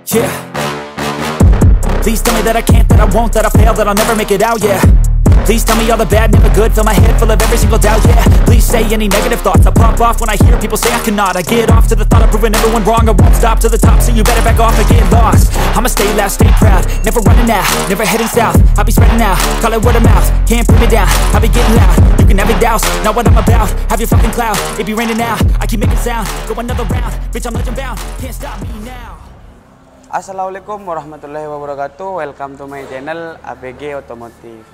Yeah. Please tell me that I can't, that I won't, that I fail, that I'll never make it out, yeah. Please tell me all the bad, never good, fill my head full of every single doubt, yeah. Please say any negative thoughts, I pop off when I hear people say I cannot. I get off to the thought of proving everyone wrong, I won't stop to the top, so you better back off and get lost. I'ma stay loud, stay proud, never running out, never heading south. I'll be spreading out, call it word of mouth, can't put me down, I'll be getting loud. You can have it douse, not what I'm about, have your fucking cloud. It be raining now, I keep making sound, go another round, bitch I'm legend bound, can't stop me now. Assalamualaikum warahmatullahi wabarakatuh. Welcome to my channel APG Otomotif.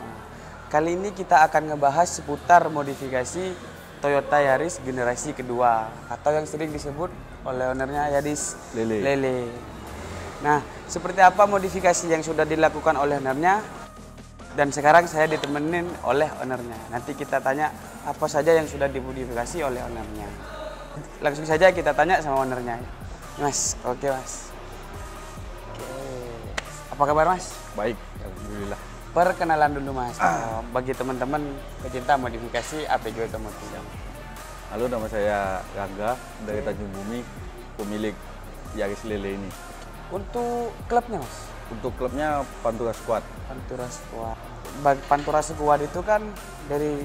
Kali ini kita akan ngebahas seputar modifikasi Toyota Yaris generasi kedua atau yang sering disebut oleh ownernya Yaris Lele. Nah, seperti apa modifikasi yang sudah dilakukan oleh ownernya? Dan sekarang saya ditemenin oleh ownernya. Nanti kita tanya apa saja yang sudah dimodifikasi oleh ownernya. Langsung saja kita tanya sama ownernya. Mas, oke mas. Apa kabar mas? Baik, alhamdulillah. Perkenalan dulu mas, bagi teman-teman pecinta modifikasi APG Otomotif. Halo, nama saya Rangga dari Tanjung Bumi, pemilik Yaris Lele ini. Untuk klubnya mas? Untuk klubnya Pantura Squad. Pantura Squad. Pantura Squad itu kan dari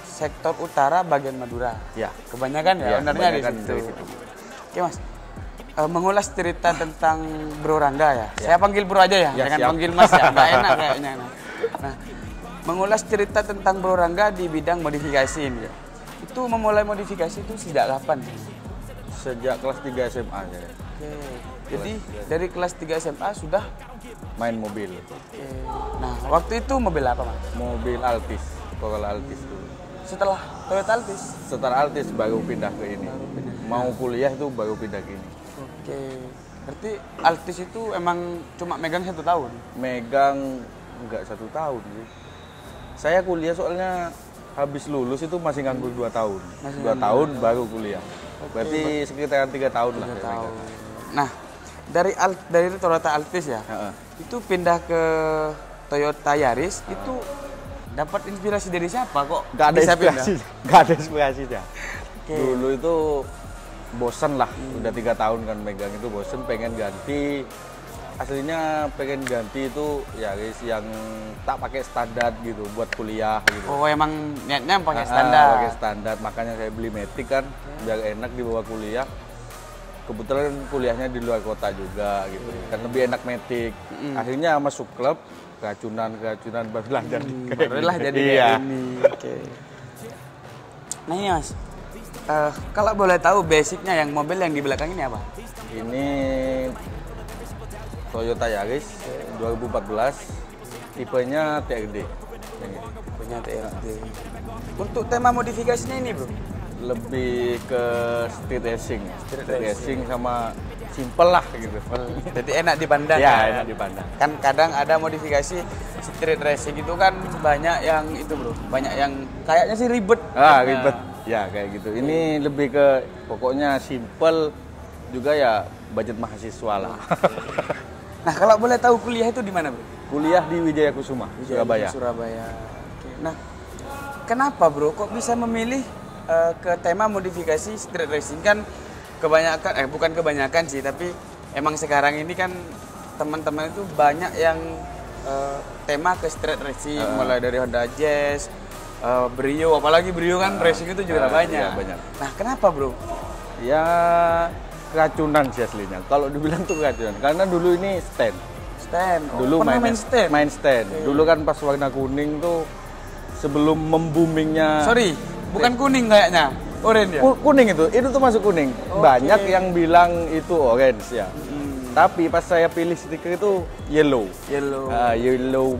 sektor utara bagian Madura. Ya. Kebanyakan ya, ownernya di situ. Oke mas. Mengulas cerita tentang Bro Rangga ya. Saya panggil Bro aja ya, jangan siap. Panggil Mas ya, nggak enak kayaknya. Nah, mengulas cerita tentang Bro Rangga di bidang modifikasi ini ya. Itu memulai modifikasi itu sejak kapan? Sejak kelas 3 SMA saya. Oke. Jadi dari kelas 3 SMA sudah Main mobil. Oke. Nah, waktu itu mobil apa Mas? Mobil Altis, Corolla Altis dulu. Setelah Toyota Altis? Setelah Altis baru pindah ke ini. Mau kuliah itu baru pindah ke ini. Oke. Berarti Altis itu emang cuma megang 1 tahun? Megang enggak 1 tahun sih. Saya kuliah soalnya habis lulus itu masih nganggur 2 tahun. 2 tahun baru kuliah. Berarti sekitar 3 tahun lah. 3 tahun. Nah, dari Toyota Altis ya, itu pindah ke Toyota Yaris, itu dapat inspirasi dari siapa kok? Gak ada bisa inspirasi, gak ada inspirasinya. Okay. Dulu itu bosen lah, udah 3 tahun kan megang itu bosen, pengen ganti. Aslinya pengen ganti itu Yaris yang tak pakai standar gitu buat kuliah gitu. Oh emang niatnya pakai standar? Pakai standar, makanya saya beli Matic kan, biar enak dibawa kuliah. Kebetulan kuliahnya di luar kota juga gitu, kan lebih enak Matic. Akhirnya masuk klub, keracunan barulah jadi kayak ini. Oke. Nah ini mas, kalau boleh tahu basicnya yang mobil yang di belakang ini apa? Ini Toyota Yaris 2014, tipenya TRD. Tipenya TRD. Untuk tema modifikasinya ini bro? Lebih ke street racing. Street racing sama simple lah gitu. Jadi enak dipandang. Ya, enak dipandang. Kan kadang ada modifikasi street racing itu kan banyak yang itu bro, banyak yang kayaknya sih ribet. Ribet. Ya kayak gitu. Ini lebih ke pokoknya simple juga ya, budget mahasiswa lah. Nah kalau boleh tahu kuliah itu di mana bro? Kuliah di Wijaya Kusuma, Surabaya. Oke. Nah kenapa bro kok bisa memilih ke tema modifikasi street racing? Kan kebanyakan, bukan kebanyakan sih, tapi emang sekarang ini kan teman-teman itu banyak yang tema ke street racing, mulai dari Honda Jazz, Brio, apalagi Brio kan racing itu juga banyak. Iya, banyak. Nah kenapa bro? Ya keracunan sih aslinya. Kalau dibilang tuh keracunan, karena dulu ini stand. Dulu main stand. Okay. Dulu kan pas warna kuning tuh sebelum memboomingnya. Sorry, bukan kuning kayaknya. Orange ya? Kuning itu tuh masuk kuning. Okay. Banyak yang bilang itu orange ya. Tapi pas saya pilih stiker itu yellow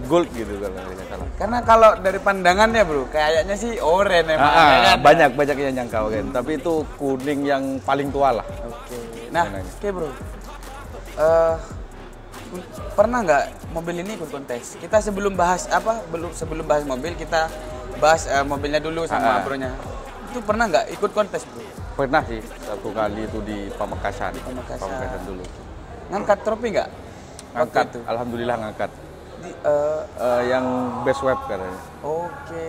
gold gitu kalau tidak salah. Karena kalau dari pandangannya bro, kayaknya sih orange emang. Banyak yang nyangka orange, tapi itu kuning yang paling tua lah. Oke. Nah, oke bro. Pernah nggak mobil ini ikut kontes? Kita sebelum bahas mobil, kita bahas mobilnya dulu sama bronya. Itu pernah nggak ikut kontes bro? Pernah sih, 1 kali itu di Pamekasan dulu. Ngangkat trofi nggak? Ngangkat, alhamdulillah ngangkat. Yang best web katanya. Oke.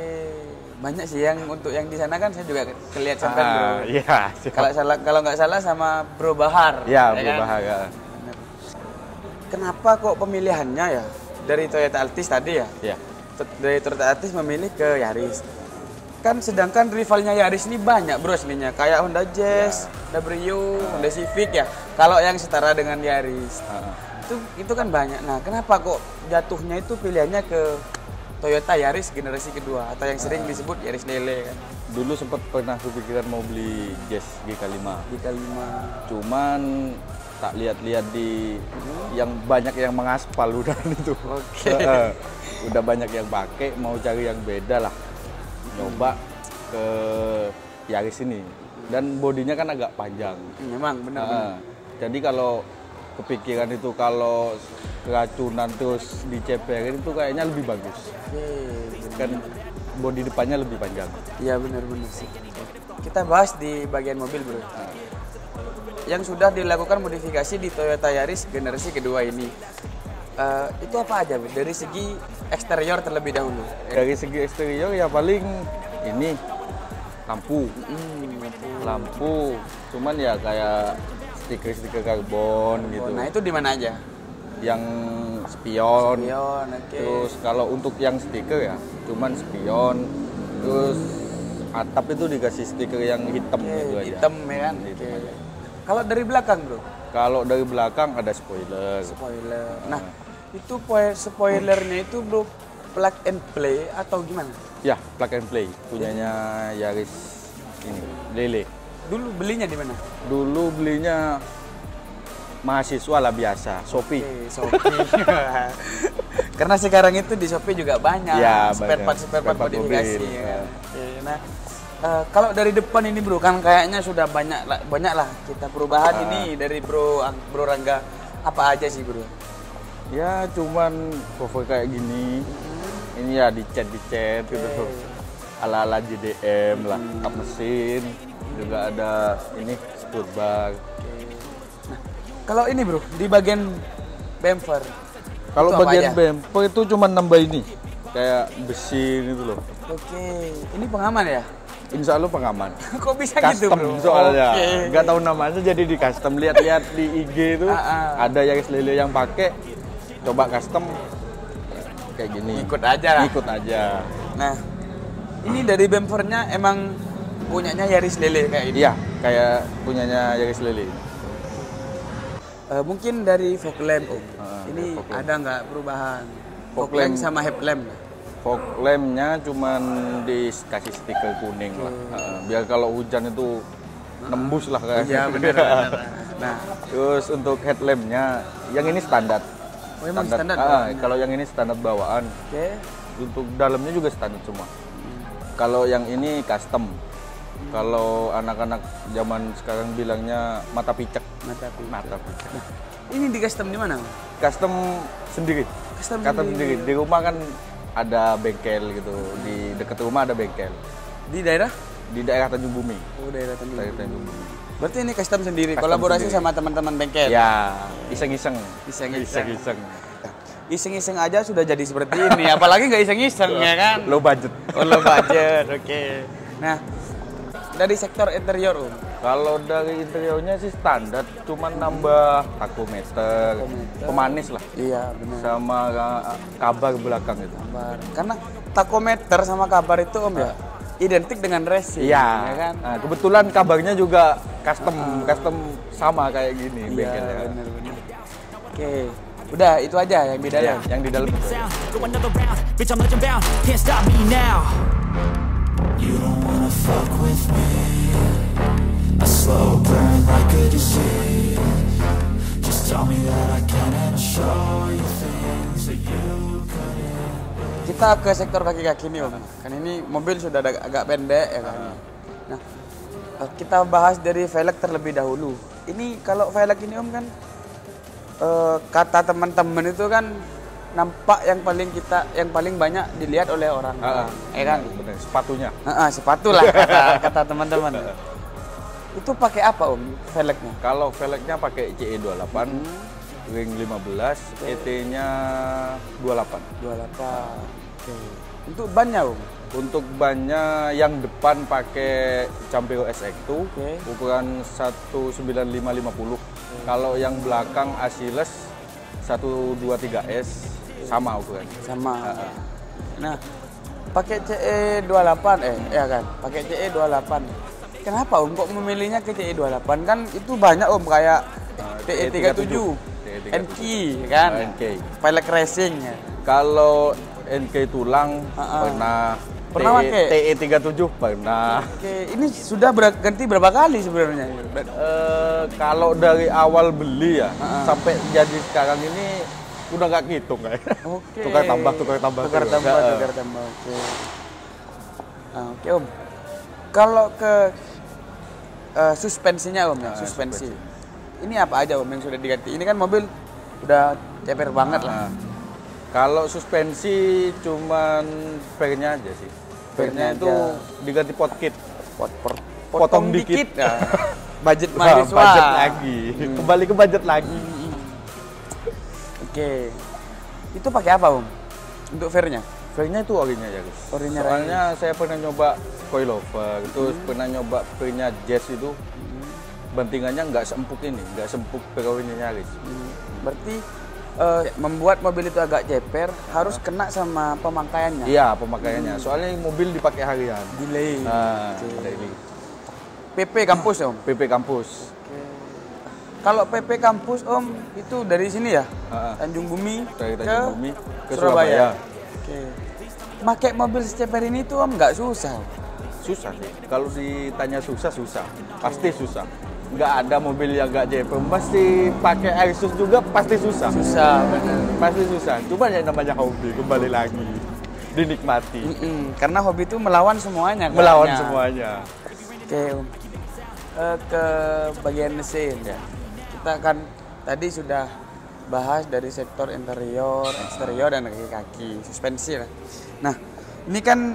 Banyak sih yang untuk yang di sana kan saya juga kelihatan sampai bro. Iya. Kalau nggak salah sama Bro Bahar. Iya, Bro Bahar. Ya. kenapa kok pemilihannya ya dari Toyota Altis tadi ya? Ya. Dari Toyota Altis memilih ke Yaris. Kan sedangkan rivalnya Yaris ini banyak bro aslinya. Kayak Honda Jazz, Honda Brio, Honda Civic ya. Kalau yang setara dengan Yaris. Itu kan banyak. Nah, kenapa kok jatuhnya itu pilihannya ke Toyota Yaris generasi kedua atau yang sering disebut Yaris Lele kan? Dulu sempat pernah kepikiran mau beli Jazz GK5. GK5. Cuman tak lihat-lihat di yang banyak yang mengaspal udah itu. Oke. Udah banyak yang pakai, mau cari yang beda lah. Coba ke Yaris ini. Dan bodinya kan agak panjang. Memang benar. Jadi kalau kepikiran itu kalau keracunan terus diceperin itu kayaknya lebih bagus. Kan bodi depannya lebih panjang. Iya benar-benar sih. Kita bahas di bagian mobil bro. Yang sudah dilakukan modifikasi di Toyota Yaris generasi kedua ini. Itu apa aja bro? Dari segi eksterior terlebih dahulu. Dari segi eksterior ya paling ini lampu. Lampu. Cuman ya kayak stiker-stiker karbon gitu. Nah itu di mana aja? Yang spion. Oke. Terus kalau untuk yang stiker ya cuman spion. Terus atap itu dikasih stiker yang hitam gitu aja. Hitam ya kan? Hitam aja. Kalau dari belakang bro? Kalau dari belakang ada spoiler. Nah, itu spoilernya itu bro plug and play atau gimana? Ya, plug and play punyanya Yaris ini, Lele. Dulu belinya di mana? Dulu belinya mahasiswa lah biasa, Shopee. Shopee. Karena sekarang itu di Shopee juga banyak spare part modifikasi. Ya. Nah, kalau dari depan ini bro, kan kayaknya sudah banyak lah kita perubahan ini dari bro Rangga. Apa aja sih bro? Ya cuman cover kayak gini. Ini ya dicat gitu. Ala-ala JDM lah, kap mesin. Juga ada ini sport bar. Nah, kalau ini bro, di bagian bumper. Kalau bagian bumper itu cuma nambah ini. Kayak besi gitu loh. Oke, ini pengaman ya? Insya Allah pengaman. Kok bisa custom gitu bro? Soalnya nggak tahu namanya jadi di custom. Lihat-lihat di IG itu ada Yaris Lele yang pakai, coba custom kayak gini. Ikut aja. Nah, ini dari bumpernya emang punyanya Yaris Lele kayak ini? Iya, kayak punyanya Yaris Lele. Mungkin dari fog lamp ini fog lamp. Ada nggak perubahan? Fog lamp sama headlamp? Fog lampnya cuman dikasih stiker kuning lah. Biar kalau hujan itu nembus lah kayak. Iya benar. Nah, terus untuk headlampnya yang ini standar. Oh, emang standar? Kalau yang ini standar bawaan. Oke. Untuk dalamnya juga standar semua. Kalau yang ini custom. Kalau anak-anak zaman sekarang bilangnya mata picek. Mata picek. Nah, ini di custom di mana? Custom sendiri. Custom sendiri. Di rumah kan ada bengkel gitu. Di dekat rumah ada bengkel. Di daerah? Di daerah Tanjung Bumi. Oh, daerah Tanjung Bumi. Bumi. Berarti ini custom sendiri, kolaborasi sama teman-teman bengkel? Ya, iseng-iseng. Iseng-iseng aja sudah jadi seperti ini, apalagi nggak iseng-iseng ya kan? Low budget. Low budget, oke. Nah, dari sektor interior Kalau dari interiornya sih standar, cuman nambah tachometer, pemanis lah. Iya benar. Sama kabar belakang itu. Karena tachometer sama kabar itu ya identik dengan racing. Iya. Ya kan? Nah, kebetulan kabarnya juga custom sama kayak gini bengkelnya. Benar. Oke. Udah itu aja yang di dalam. Yang di dalam. You don't wanna fuck with me. A slow burn like a disease. Just tell me that I can and I'll show you things that you couldn't. Kita ke sektor kaki-kaki nih Om. Kan ini mobil sudah agak pendek ya kan. Nah, kita bahas dari velg terlebih dahulu. Ini kalau velg ini Om kan kata teman-teman itu kan nampak yang paling banyak dilihat oleh orang, ya kan? Bener, sepatunya. Sepatu lah kata teman-teman. Itu pakai apa Om velgnya? Kalau velgnya pakai CE28, ring 15, ET-nya 28. 28. Oke. Untuk bannya Om? Untuk bannya yang depan pakai Campero SX2, ukuran 195/50. Kalau yang belakang Achilles 123S sama ukuran. Sama. Nah, pakai CE28 ya kan? Pakai CE28. Kenapa Om kok memilihnya ke CE28? Kan itu banyak Om kayak TE37, NK kan? NK. Pilot Racing ya. Kalau NK tulang pernah pakai TE37 pernah. Oke, ini sudah ganti berapa kali sebenarnya? Kalau dari awal beli ya sampai jadi sekarang ini udah nggak hitung kayak. Oke. Tukar tambah. Tukar tambah. Oke. Nah, oke Om. Kalau ke suspensinya Om ya, suspensi. Ini apa aja Om yang sudah diganti? Ini kan mobil udah ceper banget lah. Kalau suspensi cuman fairnya aja sih. Fairnya itu diganti pot kit. Potong dikit. Nah, budget mahasiswa. Budget lagi. Kembali ke budget lagi. Oke. Itu pakai apa Om? Untuk fairnya? Fairnya itu orinya ya guys. Orinya soalnya saya pernah nyoba coilover, terus pernah nyoba fairnya Jazz itu. Bantingannya nggak seempuk ini, nggak seempuk orinya Yaris. Berarti membuat mobil itu agak ceper harus kena sama pemakaiannya. Iya, pemakaiannya. Soalnya mobil dipakai harian. Delay. Daily. PP kampus Om. PP kampus. Kalau PP kampus Om itu dari sini ya? Tanjung Bumi Dari Tanjung Bumi ke Surabaya. Oke. Pakai mobil seceper ini tuh Om nggak susah. Susah sih. Kalau ditanya susah, pasti susah. Nggak ada mobil yang nggak ceper. Pasti pakai Airsus juga pasti susah. Susah, benar. Pasti susah. Cuma yang namanya hobi kembali lagi dinikmati. Karena hobi itu melawan semuanya. Melawan kayaknya. semuanya. Oke Om. Ke bagian mesin ya. Kita kan tadi sudah bahas dari sektor interior, eksterior dan kaki-kaki, suspensi lah. Nah, ini kan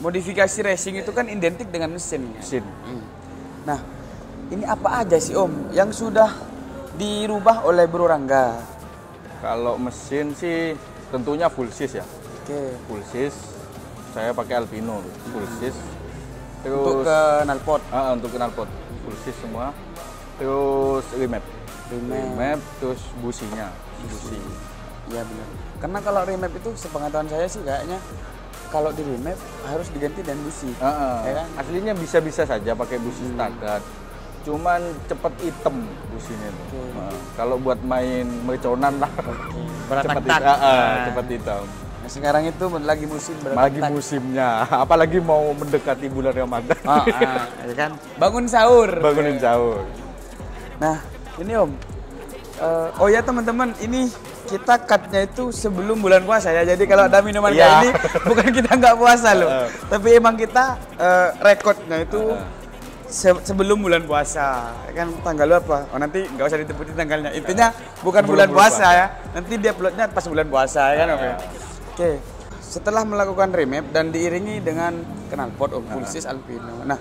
modifikasi racing itu kan identik dengan mesin. Mesin. Nah, ini apa aja sih Om yang sudah dirubah oleh Bro Rangga? Kalau mesin sih tentunya full sis ya. Oke. Full sis. Saya pakai Alpino full sis. Terus Untuk knalpot. Untuk knalpot full sis semua. Terus remap, terus businya. Busi. Iya benar. Karena kalau remap itu sepengetahuan saya sih kayaknya kalau di remap harus diganti dan busi. Ya kan? Aslinya bisa-bisa saja pakai busi standar. Cuman cepet hitam businya itu. Kalau buat main merconan lah. Cepet hitam. Nah, sekarang itu lagi musim lagi musimnya. Apalagi mau mendekati bulan Ramadan. Ya kan? Bangun sahur. Bangunin sahur. Nah, ini Om. Oh ya teman-teman, ini kita cut-nya itu sebelum bulan puasa ya. Jadi kalau ada minuman kayak ini bukan kita nggak puasa loh. Tapi emang kita rekodnya itu sebelum bulan puasa. Kan tanggal apa? Oh nanti nggak usah disebutin tanggalnya. Intinya bukan bulan puasa ya. Nanti dia uploadnya pas bulan puasa ya kan Om ya. Oke. Setelah melakukan remap dan diiringi dengan knalpot Om, full sis Alpino. Nah,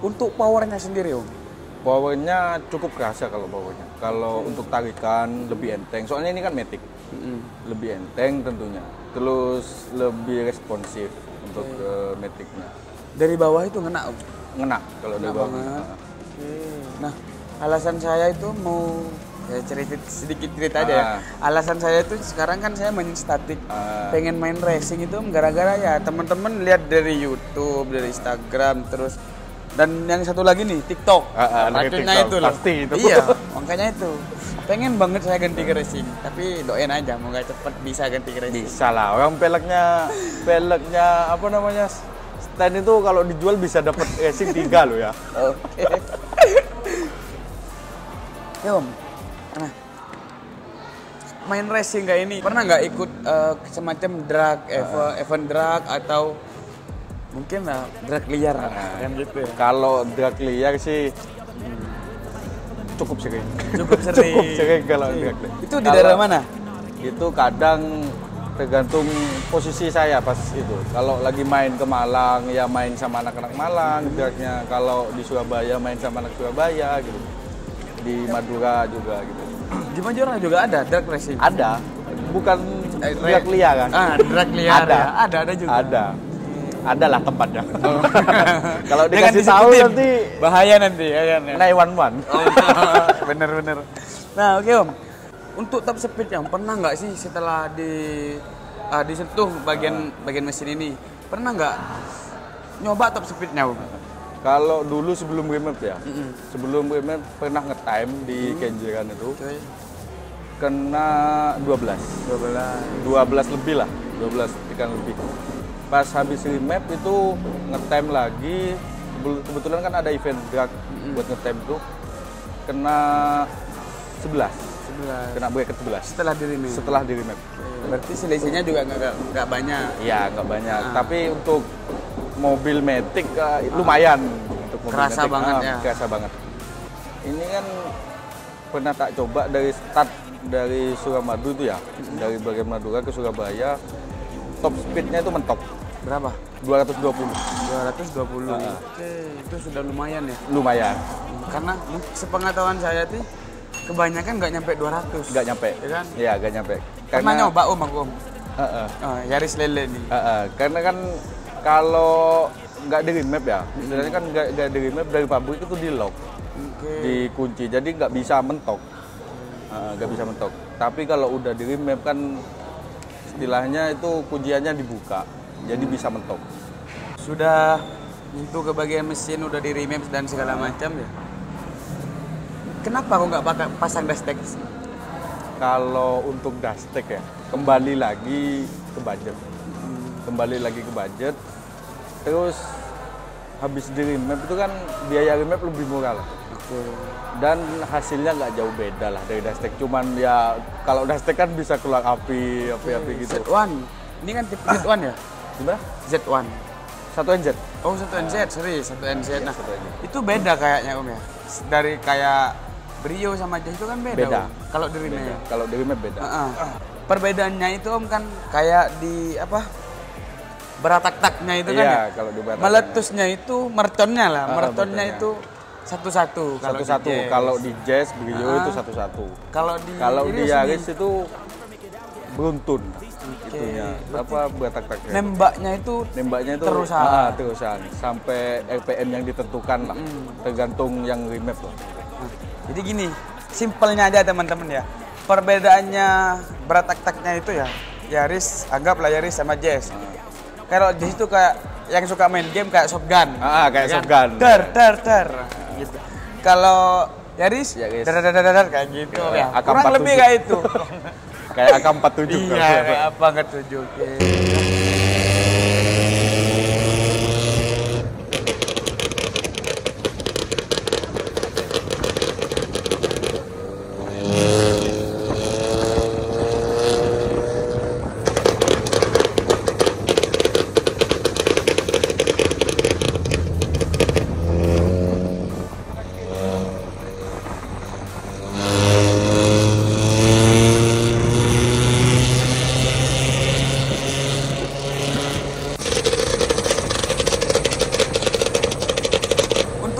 untuk powernya sendiri Om. Powernya cukup kerasa kalau powernya. Kalau untuk tarikan lebih enteng. Soalnya ini kan matic. Lebih enteng tentunya. Terus lebih responsif untuk maticnya. Dari bawah itu ngena Om? Ngena kalau dari bawah. Nah, alasan saya itu mau ya sedikit cerita aja ya. Alasan saya itu sekarang kan saya main statik. Pengen main racing itu gara-gara ya teman-teman lihat dari YouTube, dari Instagram, terus dan yang satu lagi nih TikTok. Racunnya itu loh. Pasti itu. Iya, makanya itu. Pengen banget saya ganti ke racing, tapi doain aja moga cepet bisa ganti ke racing. Bisa lah. Orang peleknya apa namanya? Stand itu kalau dijual bisa dapat racing 3 loh ya. Oke. Ya Om. Nah, main racing kayak ini pernah nggak ikut semacam drag, event drag atau mungkin lah drag liar kan gitu ya? Kalau drag liar sih cukup sering. Cukup sering kalau drag liar. Itu di daerah mana? Itu kadang tergantung posisi saya pas itu. Kalau lagi main ke Malang ya main sama anak-anak Malang dragnya. Kalau di Surabaya main sama anak Surabaya gitu. Di Madura juga gitu. Di Madura juga ada drag racing? Ada. Bukan drag liar kan? Drag liar. Ada juga. Adalah tempatnya. Kalau dikasih tahu nanti bahaya nanti ya kan. 911. Bener. Nah, oke Om. Untuk top speed yang pernah nggak sih setelah disentuh bagian mesin ini, pernah nggak nyoba top speednya? Kalau dulu sebelum remap ya, sebelum remap pernah nge-time di Kenjeran itu, kena 12 lebih lah, 12 tekan lebih. Pas habis remap itu nge-time lagi, kebetulan kan ada event drag buat nge-time itu, kena 11. Kena bracket 11 setelah di remap. Berarti selisihnya juga nggak banyak. Iya, nggak banyak. Tapi untuk mobil Matic lumayan. Untuk mobil Kerasa Matic, banget ya. Kerasa banget. Ini kan pernah tak coba dari start dari Suramadu itu ya, dari bagian Madura ke Surabaya, top speednya itu mentok. Berapa? 220. 220. Oke, itu sudah lumayan ya. Lumayan. Karena sepengetahuan saya tuh kebanyakan nggak nyampe 200. Nggak nyampe. Ya kan? Iya, nggak nyampe. Karena nyoba aku. Heeh. Yaris Lele nih. Karena kan kalau nggak di remap ya, sebenarnya kan nggak di remap dari pabrik itu di lock, dikunci, jadi nggak bisa mentok, nggak bisa mentok. Tapi kalau udah di remap kan istilahnya itu kunciannya dibuka, jadi bisa mentok. Sudah untuk ke bagian mesin udah di remap dan segala macam ya. Kenapa kok nggak pakai pasang dashtek? Kalau untuk dashtek ya, kembali lagi ke budget. Kembali lagi ke budget. Terus habis di remap itu kan biaya remap lebih murah lah. Dan hasilnya nggak jauh beda lah dari dashtek. Cuman ya kalau dashtek kan bisa keluar api gitu. Z1. Ini kan tipe Z1 ya? Gimana? Z1. 1NZ. Oh, 1NZ, sorry, 1NZ. Nah, 1NZ. itu beda kayaknya Om ya. Dari kayak Brio sama Jazz itu kan beda. Beda. Kalau di remap. Kalau di remap beda. Perbedaannya itu Om kan kayak di beratak-taknya itu kan Iya, ya? kalau di beratak. Meletusnya itu merconnya lah. Merconnya merconnya. itu satu-satu. Satu-satu. Kalau di Jazz, Brio itu satu-satu. Kalau di Yaris itu beruntun. Itunya. Beratak-taknya. Nembaknya itu terusan. Terusan. Sampai RPM yang ditentukan lah. Tergantung yang remap lah. Jadi gini, simpelnya aja teman-teman ya. Perbedaannya beratak-taknya itu ya, Yaris, anggaplah Yaris sama Jazz. Kalau Jazz itu kayak yang suka main game kayak shotgun. Kayak shotgun. Ter. Gitu. Kalau Yaris, dar kayak gitu ya. Kurang lebih kayak itu. Kayak AK-47. Iya, kayak apa nggak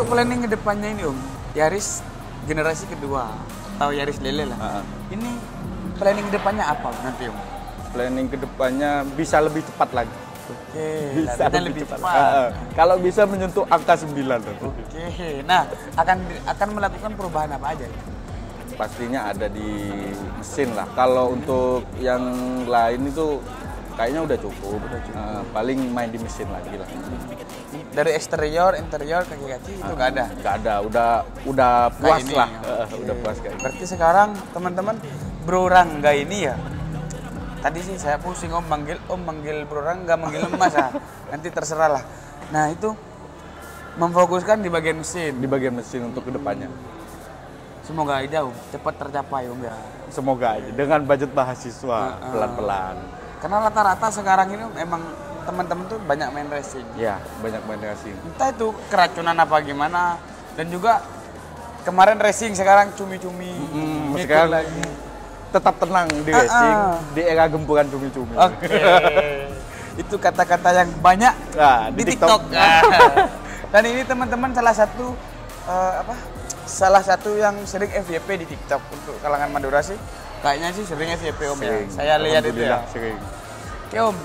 planning kedepannya ini Om, Yaris generasi kedua atau Yaris Lele lah. Ini planning kedepannya apa nanti Om? Planning kedepannya bisa lebih cepat lagi. Oke, bisa lebih cepat. Kalau bisa menyentuh angka 9. Oke, nah akan melakukan perubahan apa aja? Pastinya ada di mesin lah. Kalau untuk yang lain itu kayaknya udah cukup. Paling main di mesin lagi lah. Dari eksterior, interior, kaki-kaki itu nggak ada? Nggak ada, udah puas ini, lah. okay. Udah puas kayak. Berarti sekarang teman-teman Bro Rangga ini ya. Tadi sih saya pusing Om manggil Bro Rangga, manggil Mas ya. Nanti terserah lah. Nah itu memfokuskan di bagian mesin. Di bagian mesin untuk kedepannya. Semoga aja cepat tercapai Om ya. Semoga aja dengan budget mahasiswa pelan-pelan. Karena rata-rata sekarang ini emang teman-teman tuh banyak main racing. Ya, banyak main racing. Entah itu keracunan apa gimana. Dan juga kemarin racing, sekarang cumi-cumi. Sekarang lagi. Tetap tenang di racing, di era gempuran cumi-cumi. Oke. Itu kata-kata yang banyak di TikTok. Dan ini teman-teman salah satu yang sering FYP di TikTok untuk kalangan Madura sih. Kayaknya sih sering FYP Om ya. Saya lihat itu ya. Sering. Oke Om,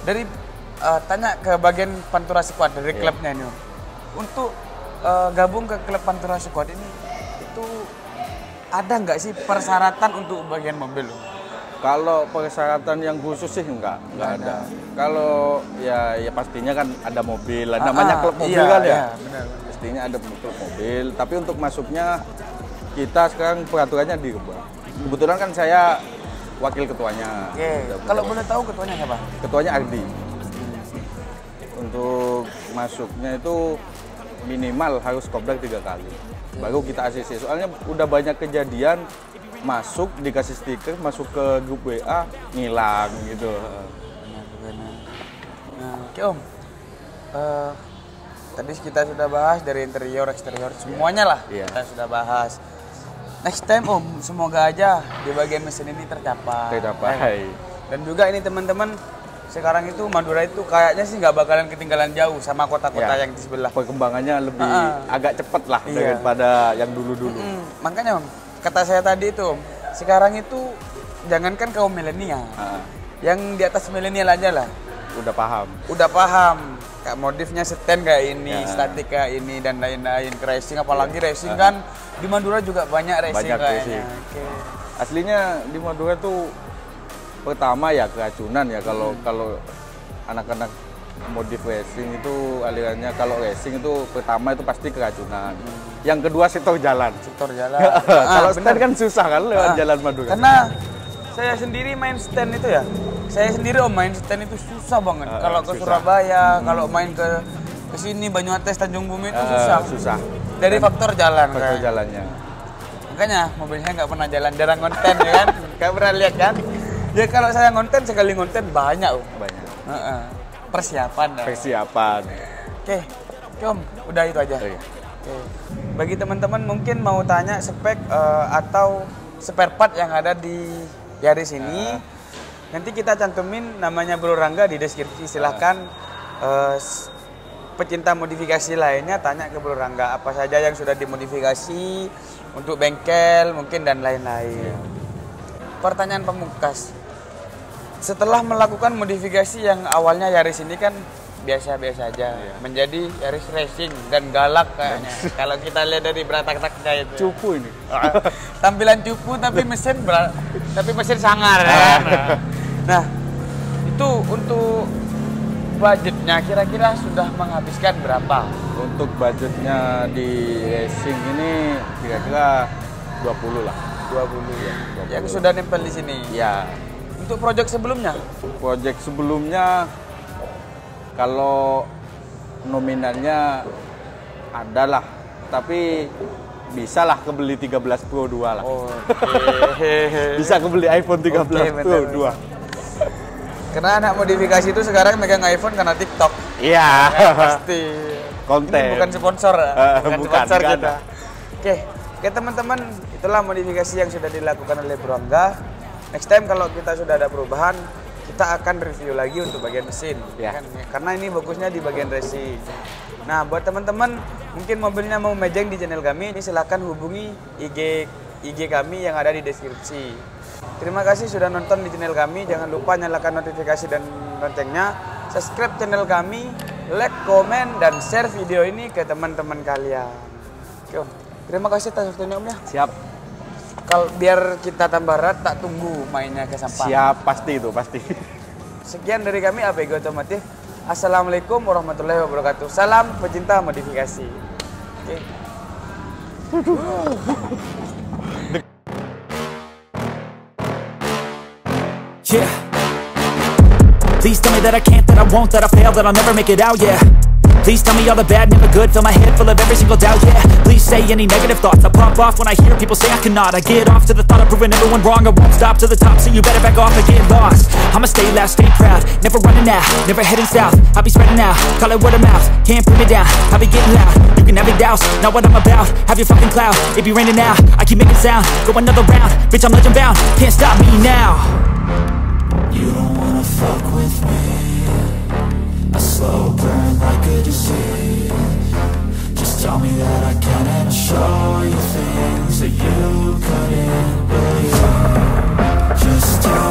dari tanya ke bagian Pantura Squad dari klubnya ini Om. Untuk gabung ke klub Pantura Squad ini itu ada nggak sih persyaratan untuk bagian mobil? Kalau persyaratan yang khusus sih enggak ada. Kalau ya pastinya kan ada mobil, namanya klub mobil kan ya. Iya, benar. Pastinya ada klub mobil, tapi untuk masuknya kita sekarang peraturannya dirubah. Kebetulan kan saya wakil ketuanya. Oke. Kalau boleh tahu ketuanya siapa? Ketuanya Ardi. Untuk masuknya itu minimal harus kopdar 3 kali. Baru kita ACC. Soalnya udah banyak kejadian masuk dikasih stiker, masuk ke grup WA ngilang gitu. Nah, oke Om. Tadi kita sudah bahas dari interior, eksterior, semuanya lah. Kita sudah bahas. Next time Om, semoga aja di bagian mesin ini tercapai. Dan juga ini teman-teman, sekarang itu Madura itu kayaknya sih nggak bakalan ketinggalan jauh sama kota-kota yang di sebelah. Perkembangannya lebih agak cepat lah daripada yang dulu-dulu. Makanya Om, kata saya tadi itu Om, sekarang itu jangankan kaum milenial, yang di atas milenial aja lah. Udah paham. Kayak modifnya stand kayak ini, statik kayak ini dan lain-lain. Racing, apalagi racing kan di Madura juga banyak racing kayaknya. Aslinya di Madura tuh pertama ya keracunan ya, kalau anak-anak modif racing itu alirannya, kalau racing itu pertama itu pasti keracunan. Yang kedua sektor jalan. Kalau stand kan susah kan lewat jalan Madura. Karena saya sendiri main stand itu ya. Saya sendiri main stand itu susah banget. Kalau ke Surabaya, kalau main ke sini Banyuates, Tanjung Bumi itu susah. Dari faktor jalan. Faktor jalannya. Makanya mobilnya nggak pernah jalan, jarang konten ya kan. Nggak pernah lihat kan. Ya kalau saya ngonten, sekali ngonten banyak Banyak. Persiapan. Oke Om, udah itu aja. Oke. Bagi teman-teman mungkin mau tanya spek atau spare part yang ada di Yaris ini, nanti kita cantumin namanya Bro Rangga di deskripsi. Silahkan pecinta modifikasi lainnya tanya ke Bro Rangga apa saja yang sudah dimodifikasi untuk bengkel mungkin dan lain-lain. Pertanyaan pemungkas, setelah melakukan modifikasi yang awalnya Yaris ini kan biasa-biasa aja, menjadi Yaris Racing dan galak kayaknya. Kalau kita lihat dari beratak-taknya itu. Cupu ini. Tampilan cupu tapi mesin sangar kan. Nah, itu untuk budgetnya kira-kira sudah menghabiskan berapa? Untuk budgetnya di racing ini kira-kira 20 lah. 20 ya. Yang sudah nempel di sini. Ya. Untuk proyek sebelumnya? Proyek sebelumnya kalau nominalnya ada lah, tapi bisa lah kebeli 13 Pro 2 lah. Bisa kebeli iPhone 13 Pro 2. Karena anak modifikasi itu sekarang megang iPhone karena TikTok. Iya. Pasti. Konten. Ini bukan sponsor, bukan sponsor kita. Oke teman-teman, itulah modifikasi yang sudah dilakukan oleh Bro Rangga. Next time kalau kita sudah ada perubahan, kita akan review lagi untuk bagian mesin. Kan? Karena ini bagusnya di bagian racing. Nah, buat teman-teman mungkin mobilnya mau mejeng di channel kami, ini silahkan hubungi IG kami yang ada di deskripsi. Terima kasih sudah nonton di channel kami. Jangan lupa nyalakan notifikasi dan loncengnya. Subscribe channel kami, like, komen, dan share video ini ke teman-teman kalian. Oke Om, terima kasih atas waktunya Om ya. Siap. Kalau biar kita tambah erat, tak tunggu mainnya ke sampah. Siap, pasti. Sekian dari kami APG Otomotif. Assalamualaikum warahmatullahi wabarakatuh. Salam pecinta modifikasi. Oke. Yeah. Please tell me that I can't, that I won't, that I fail, that I'll never make it out, yeah. Please tell me all the bad, never good, fill my head full of every single doubt, yeah. Please say any negative thoughts, I pop off when I hear people say I cannot. I get off to the thought of proving everyone wrong, I won't stop to the top, so you better back off and get lost. I'ma stay loud, stay proud, never running out, never heading south. I'll be spreading out, call it word of mouth, can't put me down, I'll be getting loud. You can have it douse, not what I'm about, have your fucking cloud, it be raining now, I keep making sound, go another round, bitch I'm legend bound, can't stop me now. You don't wanna fuck with me, a slow burn like a disease. Just tell me that I can and I'll show you things that you couldn't believe. Just tell